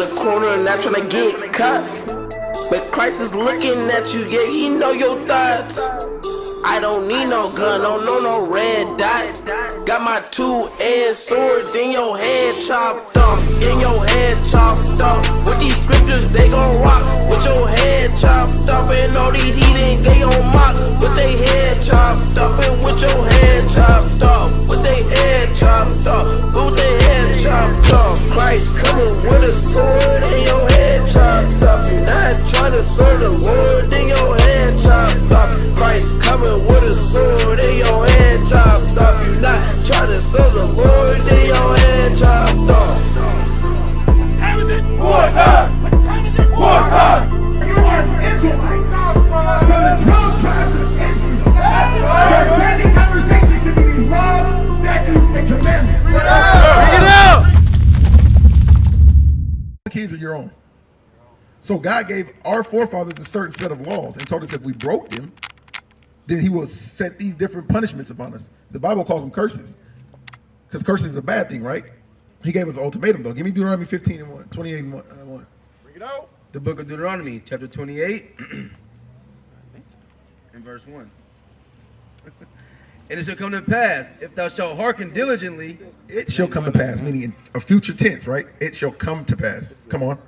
the corner, not trying to get caught. But Christ is looking at you, yeah, he know your thoughts. I don't need no gun, no red dot. Got my 2-edged sword, then your head chopped off. Then your head chopped off. With these scriptures, they gon' rock. With your head chopped off. And all these heathen, they gon' mock. With they head chopped off. And with your head chopped off. With they head chopped off. With they head chopped off. Christ coming with a sword, and your head chopped off. You not trying to serve the Lord, then your head chopped off. Christ coming with a sword, and your head chopped off. You not trying to serve the Lord, then your head chopped off. Time is it? War time! What time is it? War time! You are an Israelite from the 12 tribes of Israel. Your daily conversation should be these laws, statutes, and commandments. Bring it out! The keys are your own. So God gave our forefathers a certain set of laws and told us if we broke them, then he will set these different punishments upon us. The Bible calls them curses, because curses is a bad thing, right? He gave us an ultimatum, though. Give me Deuteronomy 15 and 1, 28 and 1. Bring it out. The book of Deuteronomy, chapter 28, and verse 1. And it shall come to pass, if thou shalt hearken diligently. It shall come to pass, meaning in a future tense, right? It shall come to pass. Come on.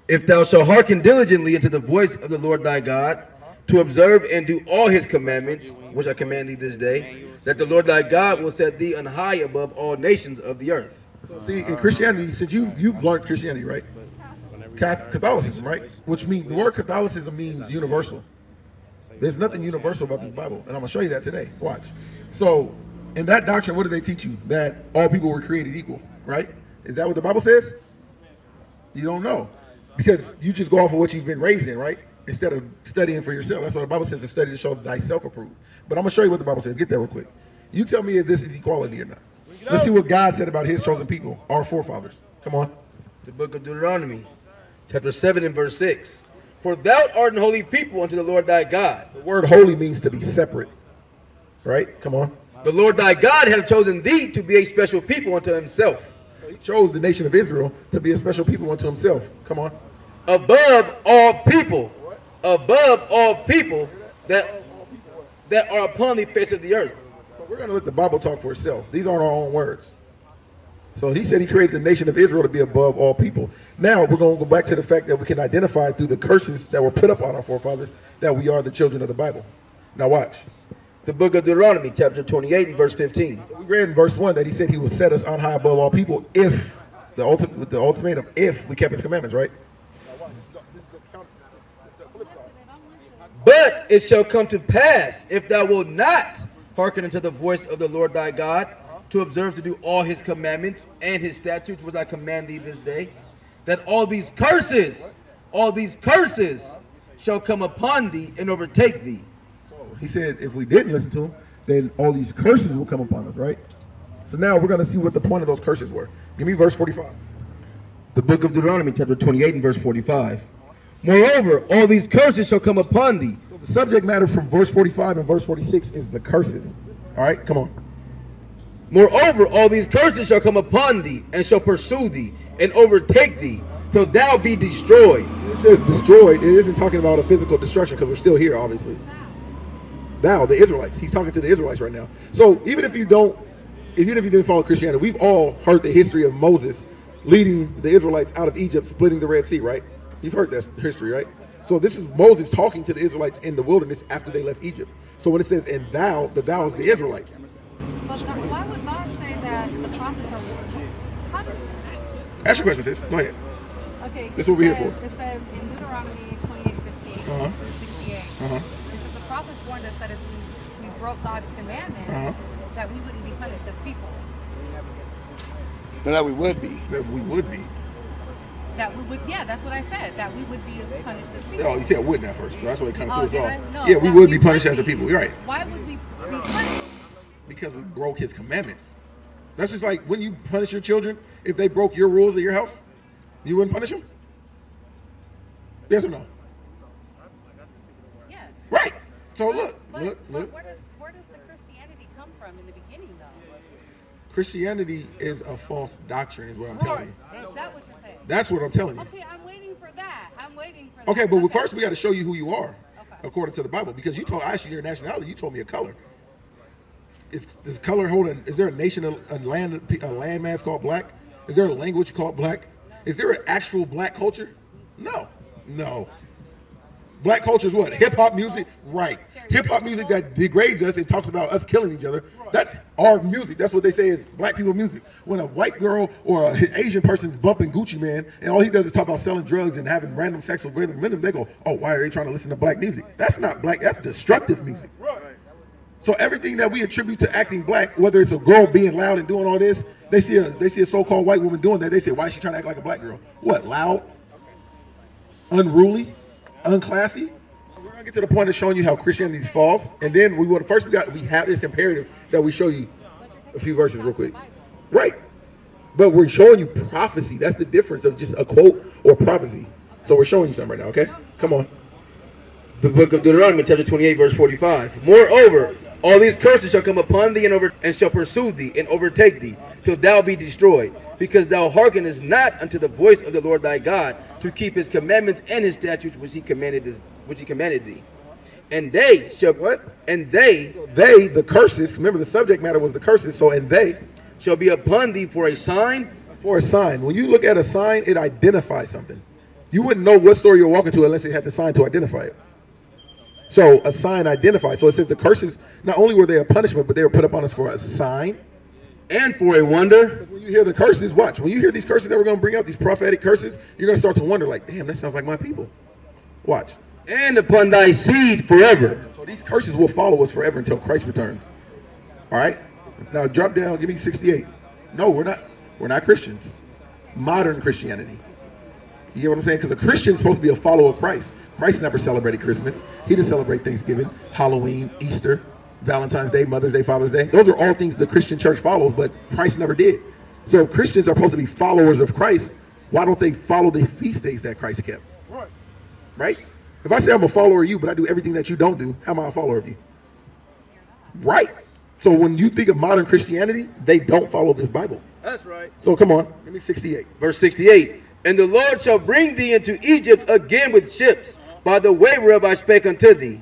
If thou shalt hearken diligently unto the voice of the Lord thy God, to observe and do all his commandments, which I command thee this day, that the Lord thy God will set thee on high above all nations of the earth. So see, in Christianity, since you've learned Christianity, right? Catholicism, right? Which means, the word Catholicism means universal. There's nothing universal about this Bible, and I'm going to show you that today. Watch. So, in that doctrine, what do they teach you? That all people were created equal, right? Is that what the Bible says? You don't know. Because you just go off of what you've been raised in, right? Instead of studying for yourself. That's what the Bible says, to study to show thyself approved. But I'm going to show you what the Bible says. Get there real quick. You tell me if this is equality or not. Let's see what God said about his chosen people, our forefathers. Come on. The book of Deuteronomy, chapter 7 and verse 6. For thou art an holy people unto the Lord thy God. The word holy means to be separate, right? Come on. The Lord thy God hath chosen thee to be a special people unto himself. So he chose the nation of Israel to be a special people unto himself. Come on. Above all people. Above all people that are upon the face of the earth. So we're going to let the Bible talk for itself. These aren't our own words. So he said he created the nation of Israel to be above all people. Now we're going to go back to the fact that we can identify through the curses that were put up on our forefathers that we are the children of the Bible. Now watch. The book of Deuteronomy, chapter 28 and verse 15. So we read in verse 1 that he said he will set us on high above all people if, the ultimatum, if we kept his commandments, right? But it shall come to pass, if thou wilt not hearken unto the voice of the Lord thy God, to observe to do all his commandments and his statutes which I command thee this day, that all these curses shall come upon thee and overtake thee. So he said if we didn't listen to him, then all these curses will come upon us, right? So now we're going to see what the point of those curses were. Give me verse 45. The book of Deuteronomy, chapter 28 and verse 45. Moreover, all these curses shall come upon thee. So the subject matter from verse 45 and verse 46 is the curses. All right, come on. Moreover, all these curses shall come upon thee, and shall pursue thee, and overtake thee, till thou be destroyed. It says destroyed. It isn't talking about a physical destruction, because we're still here, obviously. Thou, the Israelites. He's talking to the Israelites right now. So even if you didn't follow Christianity, we've all heard the history of Moses leading the Israelites out of Egypt, splitting the Red Sea, right? You've heard that history, right? So this is Moses talking to the Israelites in the wilderness after they left Egypt. So when it says, and thou, the thou is the Israelites. But why would God say that the prophets are Lord? How did... Ask your question, sis. Go ahead. Okay. This is what we're here for. It says in Deuteronomy 28:15 through 68, it says the prophets warned us that if we broke God's commandments, that we wouldn't be punished as people. But that we would be. That we would be. That we would, yeah, that's what I said. That we would be punished as people. Oh, you said wouldn't at first. So that's what it kind of threw us off. No, yeah, we would be punished as a people. You're right. Why would we be punished? Because we broke his commandments. That's just like when you punish your children, if they broke your rules of your house, you wouldn't punish them? Yes or no? Yes. Right. So look. Where does the Christianity come from in the beginning, though? Christianity is a false doctrine, is what I'm telling you. Is that what you're saying? That's what I'm telling you. Okay, I'm waiting for that. I'm waiting for that. Okay, but first we got to show you who you are, Okay. according to the Bible, because you told I asked you your nationality. You told me a color. Is color holding? Is there a nation, a landmass called black? Is there a language called black? Is there an actual black culture? No, no. Black culture is what? Hip hop music, right? Hip hop music that degrades us and talks about us killing each other. That's our music. That's what they say is black people music. When a white girl or an Asian person's bumping Gucci Man and all he does is talk about selling drugs and having random sex with random men, they go, "Oh, why are they trying to listen to black music?" That's not black. That's destructive music. So everything that we attribute to acting black, whether it's a girl being loud and doing all this, they see a so-called white woman doing that. They say, "Why is she trying to act like a black girl?" What? Loud, unruly, unclassy. We're gonna get to the point of showing you how Christianity is false, and then we have this imperative that we show you a few verses real quick. Right. But we're showing you prophecy. That's the difference of just a quote or prophecy. So we're showing you something right now. Okay? Come on. The book of Deuteronomy, chapter 28, verse 45. Moreover, all these curses shall come upon thee and shall pursue thee and overtake thee till thou be destroyed, because thou hearkenest not unto the voice of the Lord thy God to keep his commandments and his statutes which he commanded thee. And they shall the curses. Remember, the subject matter was the curses. So and they shall be upon thee for a sign. For a sign. When you look at a sign, it identifies something. You wouldn't know what story you're walking to unless it had the sign to identify it. So a sign identifies. So it says the curses, not only were they a punishment, but they were put upon us for a sign. And for a wonder. When you hear the curses, watch. When you hear these curses that we're going to bring out, these prophetic curses, you're going to start to wonder, like, damn, that sounds like my people. Watch. And upon thy seed forever. So these curses will follow us forever until Christ returns. All right? Now drop down, give me 68. No, we're not Christians. Modern Christianity. You get what I'm saying? Because a Christian is supposed to be a follower of Christ. Christ never celebrated Christmas. He didn't celebrate Thanksgiving, Halloween, Easter, Valentine's Day, Mother's Day, Father's Day. Those are all things the Christian church follows, but Christ never did. So if Christians are supposed to be followers of Christ, why don't they follow the feast days that Christ kept? Right? If I say I'm a follower of you, but I do everything that you don't do, how am I a follower of you? Right. So when you think of modern Christianity, they don't follow this Bible. That's right. So come on, give me 68. Verse 68. And the Lord shall bring thee into Egypt again with ships, by the way whereof I spake unto thee.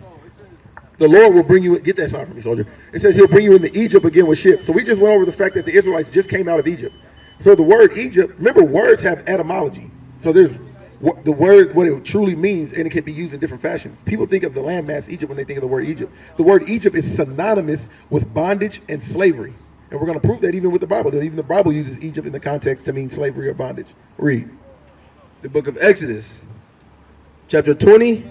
The Lord will bring you, get that sign for me, soldier. It says he'll bring you into Egypt again with ships. So we just went over the fact that the Israelites just came out of Egypt. So the word Egypt, remember words have etymology. So there's the word, what it truly means, and it can be used in different fashions. People think of the landmass Egypt when they think of the word Egypt. The word Egypt is synonymous with bondage and slavery. And we're going to prove that even with the Bible. That even the Bible uses Egypt in the context to mean slavery or bondage. Read. The book of Exodus, chapter 20,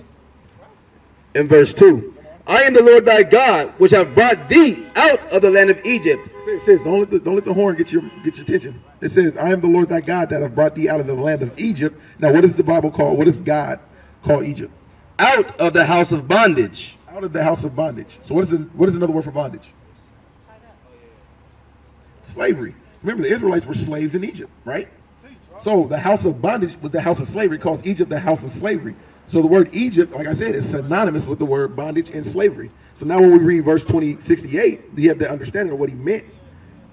and verse 2. I am the Lord thy God, which have brought thee out of the land of Egypt. It says, don't let the horn get your attention. It says, I am the Lord thy God that have brought thee out of the land of Egypt. Now, what does the Bible call? What does God call Egypt? Out of the house of bondage. Out of the house of bondage. So what is another word for bondage? Slavery. Remember, the Israelites were slaves in Egypt, right? So the house of bondage was the house of slavery, calls Egypt the house of slavery. So the word Egypt, like I said, is synonymous with the word bondage and slavery. So now when we read verse 68, you have the understanding of what he meant.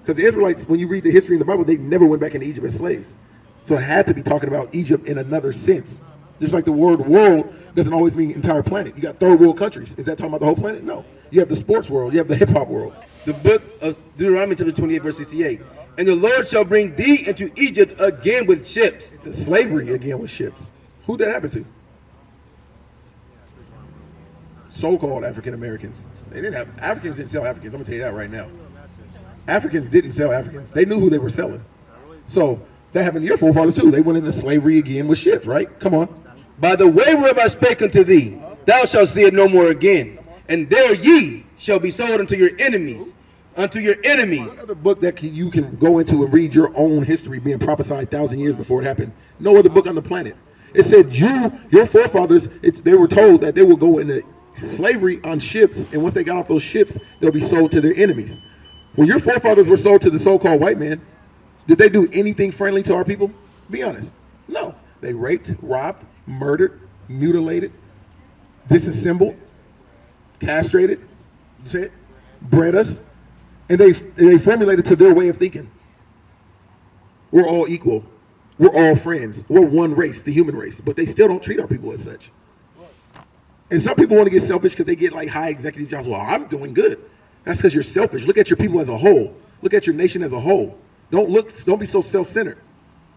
Because the Israelites, when you read the history in the Bible, they never went back into Egypt as slaves. So it had to be talking about Egypt in another sense. Just like the word world doesn't always mean entire planet. You got third world countries. Is that talking about the whole planet? No. You have the sports world. You have the hip hop world. The book of Deuteronomy chapter 28 verse 68. And the Lord shall bring thee into Egypt again with ships. It's slavery again with ships. Who'd that happen to? So-called African Americans. Africans didn't sell Africans. I'm gonna tell you that right now. Africans didn't sell Africans. They knew who they were selling. So that happened to your forefathers too. They went into slavery again with ships, right? Come on. By the way whereof I spake unto thee, thou shalt see it no more again. And there ye shall be sold unto your enemies. Unto your enemies. Another book that you can go into and read your own history being prophesied 1,000 years before it happened. No other book on the planet. It said your forefathers, they were told that they will go into slavery on ships, and once they got off those ships, they'll be sold to their enemies. When your forefathers were sold to the so-called white man, did they do anything friendly to our people? Be honest. No. They raped, robbed, murdered, mutilated, disassembled, castrated, bred us, and they formulated to their way of thinking. We're all equal. We're all friends. We're one race, the human race, but they still don't treat our people as such. And some people want to get selfish because they get like high executive jobs. Well, I'm doing good. That's because you're selfish. Look at your people as a whole. Look at your nation as a whole. Don't be so self-centered.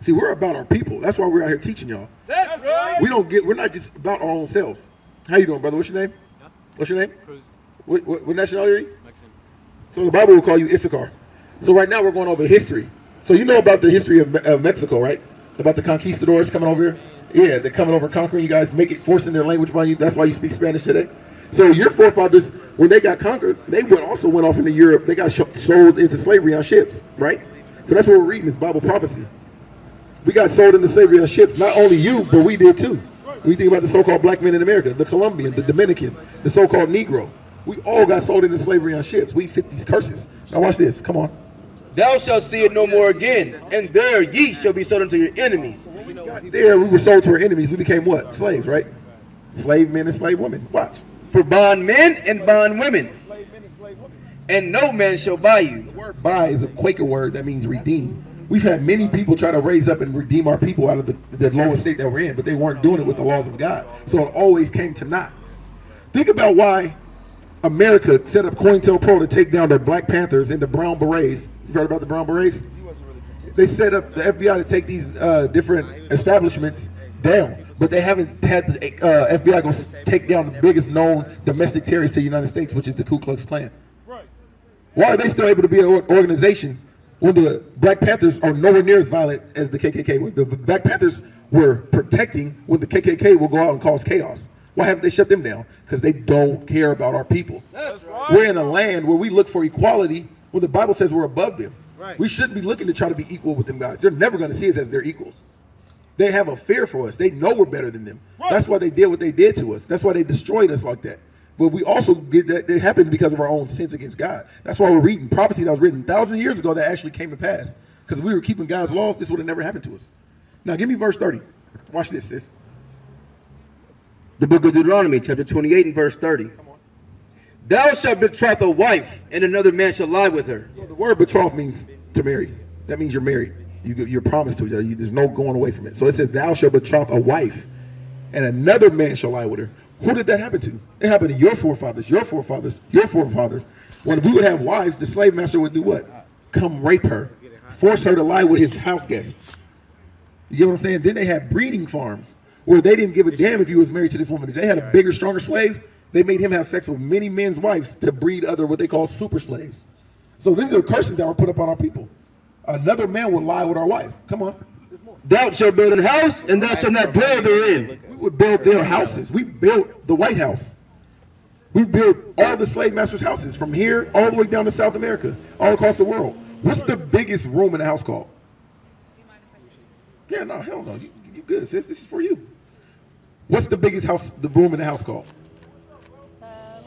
See, we're about our people. That's why we're out here teaching y'all. That's right. We're not just about our own selves. How you doing, brother? What's your name? What's your name? Cruz. What nationality are you? Mexican. So the Bible will call you Issachar. So right now we're going over history. So you know about the history of Mexico, right? About the conquistadors coming over here? Yeah, they're coming over conquering you guys, forcing their language by you. That's why you speak Spanish today. So your forefathers, when they got conquered, they also went off into Europe. They got sold into slavery on ships, right? So that's what we're reading is Bible prophecy. We got sold into slavery on ships. Not only you, but we did too. When you think about the so-called black men in America, the Colombian, the Dominican, the so-called Negro, we all got sold into slavery on ships. We fit these curses. Now watch this. Come on. Thou shalt see it no more again, and there ye shall be sold unto your enemies. There we were sold to our enemies. We became what? Slaves, right? Slave men and slave women. Watch. For bondmen and bondwomen, and no man shall buy you. The word buy is a Quaker word that means redeem. We've had many people try to raise up and redeem our people out of the lowest state that we're in, but they weren't doing it with the laws of God. So it always came to naught. Think about why America set up COINTELPRO to take down the Black Panthers and the Brown Berets. You've heard about the Brown Berets? They set up the FBI to take these different establishments down, but they haven't had the FBI go take down the biggest known domestic terrorist to the United States, which is the Ku Klux Klan. Why are they still able to be an organization when the Black Panthers are nowhere near as violent as the KKK was? The Black Panthers were protecting when the KKK will go out and cause chaos. Why haven't they shut them down? Because they don't care about our people. That's right. We're in a land where we look for equality when the Bible says we're above them. Right. We shouldn't be looking to try to be equal with them guys. They're never going to see us as their equals. They have a fear for us. They know we're better than them. Right. That's why they did what they did to us. That's why they destroyed us like that. But we also get that it happened because of our own sins against God. That's why we're reading prophecy that was written thousands of years ago that actually came to pass. Because if we were keeping God's laws, this would have never happened to us. Now give me verse 30. Watch this, sis. The book of Deuteronomy, chapter 28 and verse 30. Thou shalt betroth a wife, and another man shall lie with her. So the word betroth means to marry. That means you're married. You're promised to each other. There's no going away from it. So it says, thou shalt betroth a wife, and another man shall lie with her. Who did that happen to? It happened to your forefathers, your forefathers, your forefathers. When we would have wives, the slave master would do what? Come rape her, force her to lie with his house guest. You get what I'm saying? Then they had breeding farms where they didn't give a damn if he was married to this woman. If they had a bigger, stronger slave, they made him have sex with many men's wives to breed other what they call super slaves. So these are curses that were put up on our people. Another man would lie with our wife. Come on. Thou shalt build an house, and thou shalt not dwell therein. We would build their houses. We built the White House. We built all the slave masters' houses from here all the way down to South America, all across the world. What's the biggest room in the house called? Yeah, no, hell no. You good, sis. This is for you. What's the biggest room in the house called?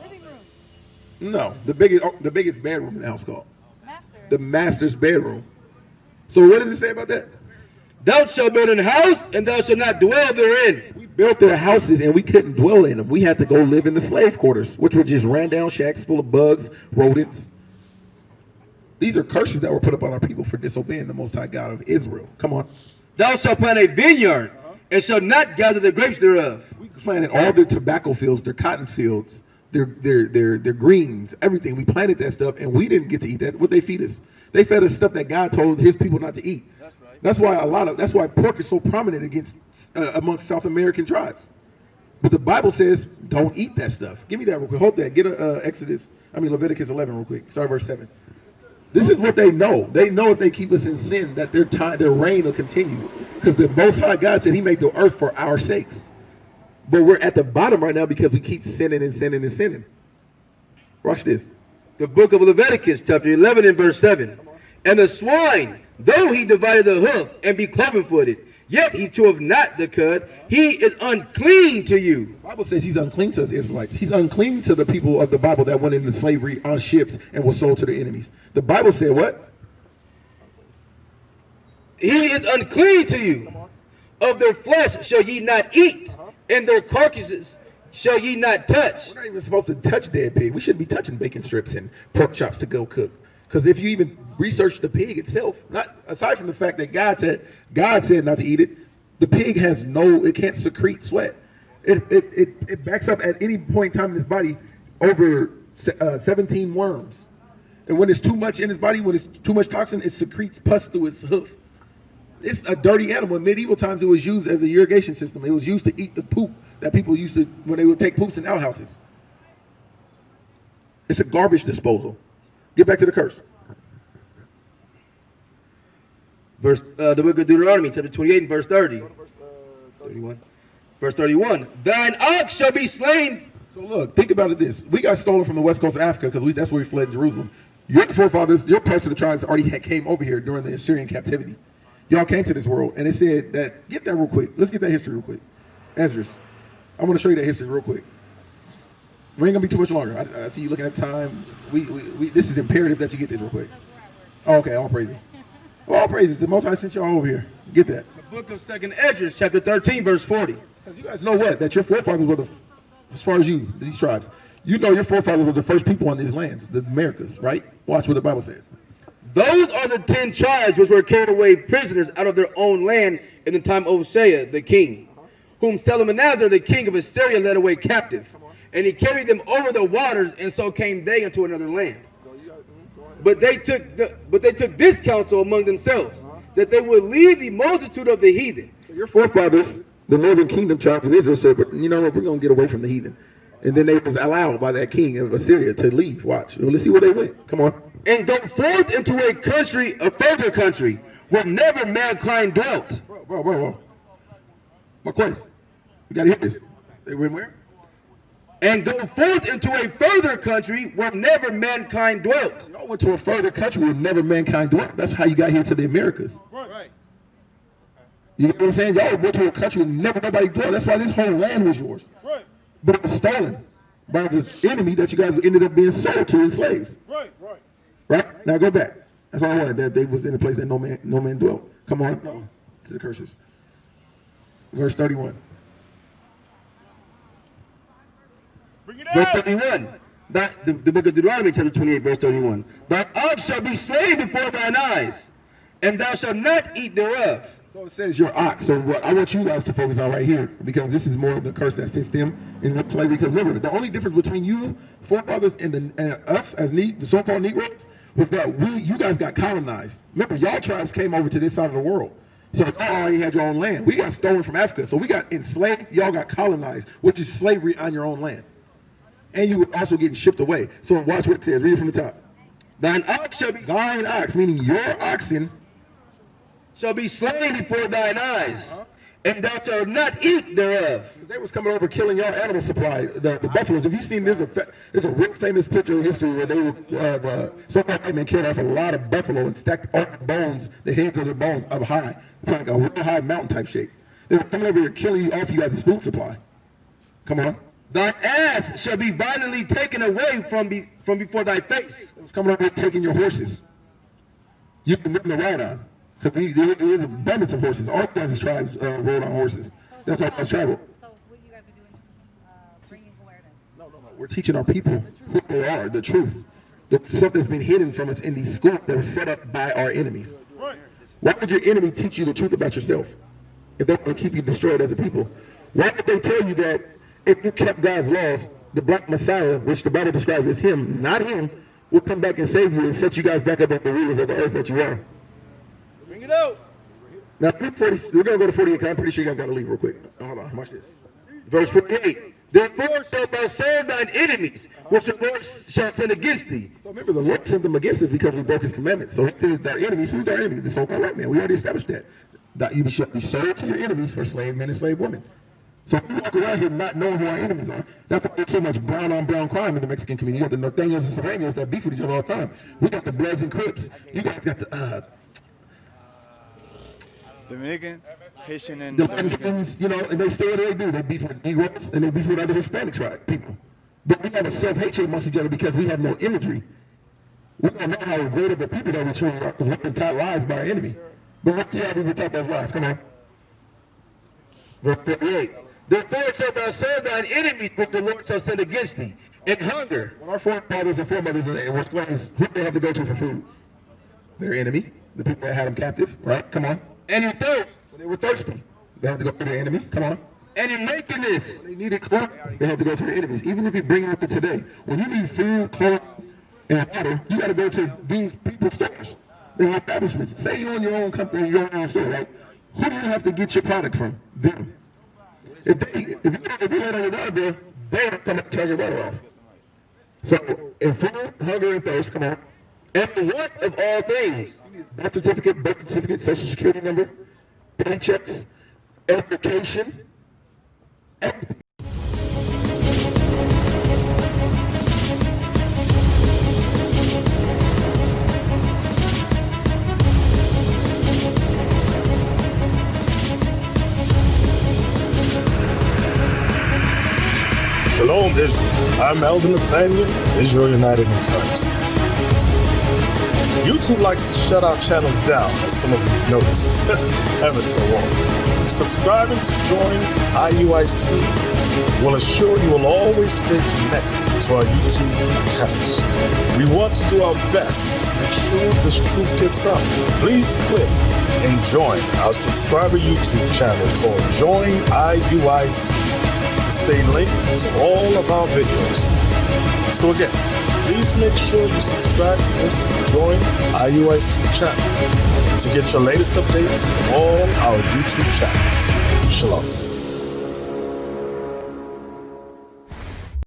Living room. No, the biggest bedroom in the house called? Master. The master's bedroom. So what does it say about that? Thou shalt build an house, and thou shalt not dwell therein. We built their houses and we couldn't dwell in them. We had to go live in the slave quarters, which were just ran down shacks full of bugs, rodents. These are curses that were put upon our people for disobeying the Most High God of Israel. Come on. Thou shalt plant a vineyard, and shalt not gather the grapes thereof. We planted all their tobacco fields, their cotton fields, their greens, everything. We planted that stuff, and we didn't get to eat that. What they feed us? They fed us stuff that God told his people not to eat. That's why pork is so prominent amongst South American tribes. But the Bible says don't eat that stuff. Give me that real quick. Hold that. Get Leviticus 11 real quick. Start verse 7. This is what they know. They know if they keep us in sin that their reign will continue. Because the Most High God said he made the earth for our sakes. But we're at the bottom right now because we keep sinning and sinning and sinning. Watch this. The book of Leviticus, chapter 11 and verse 7. And the swine, though he divided the hoof and be cloven-footed, yet he cheweth not the cud, he is unclean to you. The Bible says he's unclean to us Israelites. He's unclean to the people of the Bible that went into slavery on ships and were sold to their enemies. The Bible said what? He is unclean to you. Of their flesh shall ye not eat, and their carcasses shall ye not touch. We're not even supposed to touch dead pig. We shouldn't be touching bacon strips and pork chops to go cook. Because if you even research the pig itself, not aside from the fact that God said not to eat it, the pig has it can't secrete sweat. It backs up at any point in time in its body over 17 worms. And when there's too much in its body, when it's too much toxin, it secretes pus through its hoof. It's a dirty animal. In medieval times, it was used as a irrigation system. It was used to eat the poop that people used to, when they would take poops in outhouses. It's a garbage disposal. Get back to the curse. The book of Deuteronomy, chapter 28 and verse 30. 31. Verse 31. Thine ox shall be slain. So look, think about it this. We got stolen from the west coast of Africa because that's where we fled Jerusalem. Your forefathers, your parts of the tribes already came over here during the Assyrian captivity. Y'all came to this world, and it said that, get that real quick. Let's get that history real quick. Esdras. I want to show you that history real quick. We ain't gonna be too much longer. I see you looking at time. This is imperative that you get this real quick. Oh, okay, all praises. Well, all praises. The Most High sent y'all over here. Get that. The book of 2nd Esdras, chapter 13, verse 40. Because you guys know what? That your forefathers were as far as these tribes, you know your forefathers were the first people on these lands, the Americas, right? Watch what the Bible says. Those are the 10 tribes which were carried away prisoners out of their own land in the time of Hosea the king, whom Salmanasar the king of Assyria led away captive. And he carried them over the waters, and so came they into another land. But they took this counsel among themselves, that they would leave the multitude of the heathen. So your forefathers, the northern kingdom tribes of Israel, said, but you know what, we're going to get away from the heathen. And then they was allowed by that king of Assyria to leave. Watch. Let's see where they went. Come on. And go forth into a country, a further country, where never mankind dwelt. Whoa. Marquez, you got to hear this. They went where? And go forth into a further country where never mankind dwelt. Y'all went to a further country where never mankind dwelt. That's how you got here to the Americas. Right. You know what I'm saying? Y'all went to a country where never nobody dwelt. That's why this whole land was yours. Right. But it was stolen by the enemy that you guys ended up being sold to as slaves. Right? Now go back. That's all I wanted. That they was in a place that no man dwelt. Come on. No. To the curses. Verse 31. Bring it Verse out. 31. The book of Deuteronomy, chapter 28, verse 31. Thy ox shall be slain before thine eyes, and thou shalt not eat thereof. So it says your ox. So what I want you guys to focus on right here, because this is more of the curse that fits them in slavery. Because remember, the only difference between you forefathers and us as the so-called Negroes was that you guys got colonized. Remember, y'all tribes came over to this side of the world. So y'all already had your own land. We got stolen from Africa. So we got enslaved. Y'all got colonized, which is slavery on your own land. And you were also getting shipped away. So watch what it says. Read it from the top. Thine ox shall be Thine ox, meaning your oxen, shall be slain before thine eyes, and thou shalt not eat thereof. they was coming over killing y'all animal supply, the buffaloes. If you've seen, there's a real famous picture in history where they were, the so-called white men killed off a lot of buffalo and stacked all the bones, the heads of their bones up high. It's like a real high mountain type shape. They were coming over here killing you off you guys' food supply. Come on. Thine ass shall be violently taken away from before thy face. It was coming over here taking your horses. You can nothing to ride on. Because there's abundance of horses. All you guys' tribes rode on horses. That's how guys travel. So what you guys are doing is bringing awareness. No. We're teaching our people who they are, the truth. The stuff that's been hidden from us in these schools that were set up by our enemies. Why would your enemy teach you the truth about yourself if they want to keep you destroyed as a people? Why would they tell you that if you kept God's laws, the black Messiah, which the Bible describes as him, not him, will come back and save you and set you guys back up as the rulers of the earth that you are? Bring it out. Now, we're going to go to 48, because I'm pretty sure you guys got to leave real quick. Hold on, watch this. Verse 48. Therefore shalt thou serve thine enemies, which the Lord shall send against thee. So remember, the Lord sent them against us because we broke his commandments. So he says our enemies. Who's our enemy? The so-called white man. We already established that. That you shall be sold to your enemies for slave men and slave women. So we walk around here not knowing who our enemies are. That's why there's so much brown on brown crime in the Mexican community. You got the Norteños and Serranos that beef with each other all the time. We got the Bloods and Crips. You guys got the Dominican, Haitian, and the Dominican. Latinos, you know, and they still what they do. They beef with Negroes and they beef with other Hispanic tribe people. But we have a self-hatred amongst each other because we have no imagery. We don't know how great of a people that we truly are because we've been taught lies by our enemy. But let's see how we were taught those lies. Come on. Verse 48. Therefore shalt thou serve thine enemies, which the Lord shall send against thee, in hunger. When our forefathers and foremothers were slaves, who did they have to go to for food? Their enemy, the people that had them captive, right? Come on. And in thirst, When they were thirsty, they had to go to their enemy. Come on. and in nakedness. When they needed clothing, they had to go to their enemies. Even if you bring it up to today, when you need food, clothing, and water, you got to go to these people's stores, their establishments. Say you own your own company, your own store, right? Who do you have to get your product from? Them. If you had on your water bill, they don't come and turn your water off. So, in food, hunger, and thirst, come on. And the want of all things. Birth certificate, social security number, paychecks, education, everything. Shalom, Israel. I'm Elder Nathaniel of Israel United in Christ. YouTube likes to shut our channels down, as some of you have noticed, ever so often. Subscribing to join IUIC will assure you will always stay connected to our YouTube accounts. We want to do our best to make sure this truth gets out. Please click and join our subscriber YouTube channel called Join IUIC to stay linked to all of our videos. So again, please make sure you subscribe to this Join IUIC channel to get your latest updates from all our YouTube channels. Shalom.